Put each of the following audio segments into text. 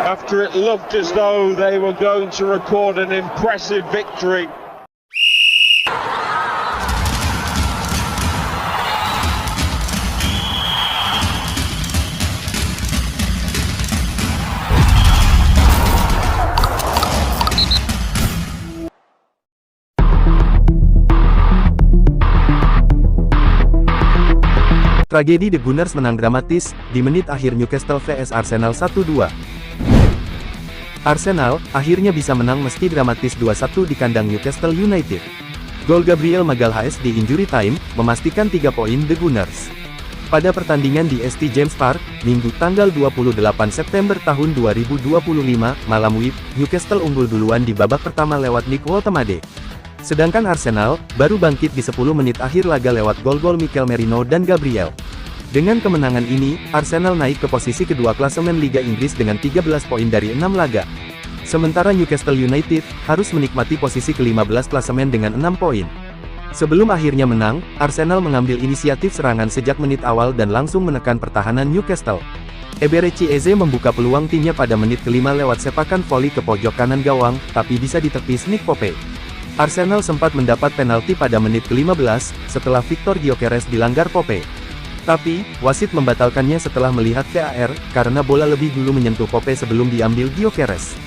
after it looked as though they were going to record an impressive victory. Tragedi The Gunners menang dramatis, di menit akhir Newcastle vs Arsenal 1-2. Arsenal, akhirnya bisa menang meski dramatis 2-1 di kandang Newcastle United. Gol Gabriel Magalhaes di injury time, memastikan 3 poin The Gunners. Pada pertandingan di St James Park, Minggu tanggal 28 September tahun 2025, malam WIB, Newcastle unggul duluan di babak pertama lewat Nick Woltemade. Sedangkan Arsenal, baru bangkit di 10 menit akhir laga lewat gol-gol Mikel Merino dan Gabriel. Dengan kemenangan ini, Arsenal naik ke posisi kedua klasemen Liga Inggris dengan 13 poin dari 6 laga. Sementara Newcastle United, harus menikmati posisi ke-15 klasemen dengan 6 poin. Sebelum akhirnya menang, Arsenal mengambil inisiatif serangan sejak menit awal dan langsung menekan pertahanan Newcastle. Eberechi Eze membuka peluang timnya pada menit ke-5 lewat sepakan voli ke pojok kanan gawang, tapi bisa ditepis Nick Pope. Arsenal sempat mendapat penalti pada menit ke-15, setelah Victor Gyökeres dilanggar Pope. Tapi, wasit membatalkannya setelah melihat VAR, karena bola lebih dulu menyentuh Pope sebelum diambil Gyökeres.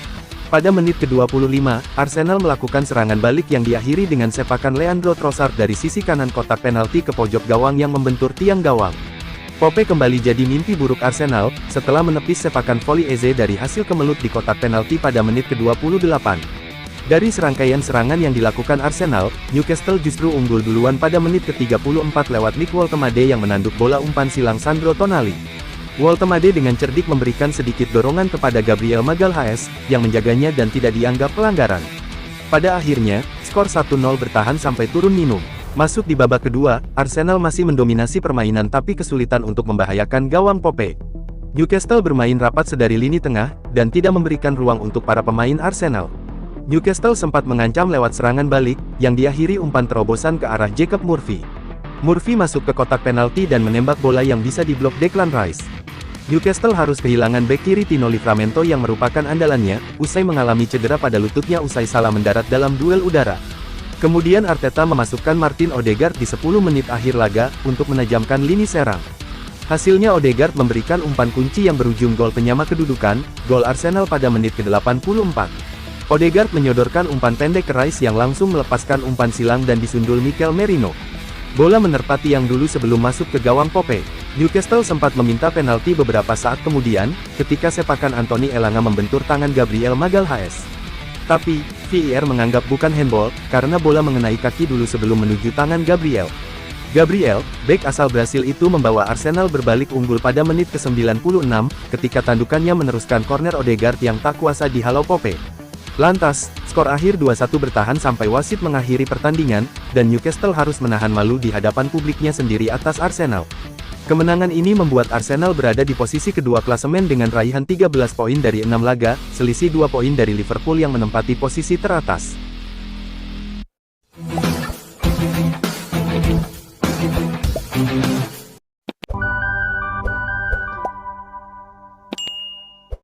Pada menit ke-25, Arsenal melakukan serangan balik yang diakhiri dengan sepakan Leandro Trossard dari sisi kanan kotak penalti ke pojok gawang yang membentur tiang gawang. Pope kembali jadi mimpi buruk Arsenal, setelah menepis sepakan voli Eze dari hasil kemelut di kotak penalti pada menit ke-28. Dari serangkaian serangan yang dilakukan Arsenal, Newcastle justru unggul duluan pada menit ke-34 lewat Nick Woltemade yang menanduk bola umpan silang Sandro Tonali. Woltemade dengan cerdik memberikan sedikit dorongan kepada Gabriel Magalhaes, yang menjaganya dan tidak dianggap pelanggaran. Pada akhirnya, skor 1-0 bertahan sampai turun minum. Masuk di babak kedua, Arsenal masih mendominasi permainan tapi kesulitan untuk membahayakan gawang Pope. Newcastle bermain rapat sedari lini tengah, dan tidak memberikan ruang untuk para pemain Arsenal. Newcastle sempat mengancam lewat serangan balik, yang diakhiri umpan terobosan ke arah Jacob Murphy. Murphy masuk ke kotak penalti dan menembak bola yang bisa diblok Declan Rice. Newcastle harus kehilangan bek kiri Tino Livramento yang merupakan andalannya, usai mengalami cedera pada lututnya usai salah mendarat dalam duel udara. Kemudian Arteta memasukkan Martin Odegaard di 10 menit akhir laga, untuk menajamkan lini serang. Hasilnya Odegaard memberikan umpan kunci yang berujung gol penyama kedudukan, gol Arsenal pada menit ke-84. Odegaard menyodorkan umpan pendek ke Rice yang langsung melepaskan umpan silang dan disundul Mikel Merino. Bola menerpa tiang dulu sebelum masuk ke gawang Pope. Newcastle sempat meminta penalti beberapa saat kemudian, ketika sepakan Anthony Elanga membentur tangan Gabriel Magalhaes. Tapi, VAR menganggap bukan handball, karena bola mengenai kaki dulu sebelum menuju tangan Gabriel. Gabriel, bek asal Brasil itu membawa Arsenal berbalik unggul pada menit ke-96, ketika tandukannya meneruskan corner Odegaard yang tak kuasa dihalau Pope. Lantas, skor akhir 2-1 bertahan sampai wasit mengakhiri pertandingan, dan Newcastle harus menahan malu di hadapan publiknya sendiri atas Arsenal. Kemenangan ini membuat Arsenal berada di posisi kedua klasemen dengan raihan 13 poin dari 6 laga, selisih 2 poin dari Liverpool yang menempati posisi teratas.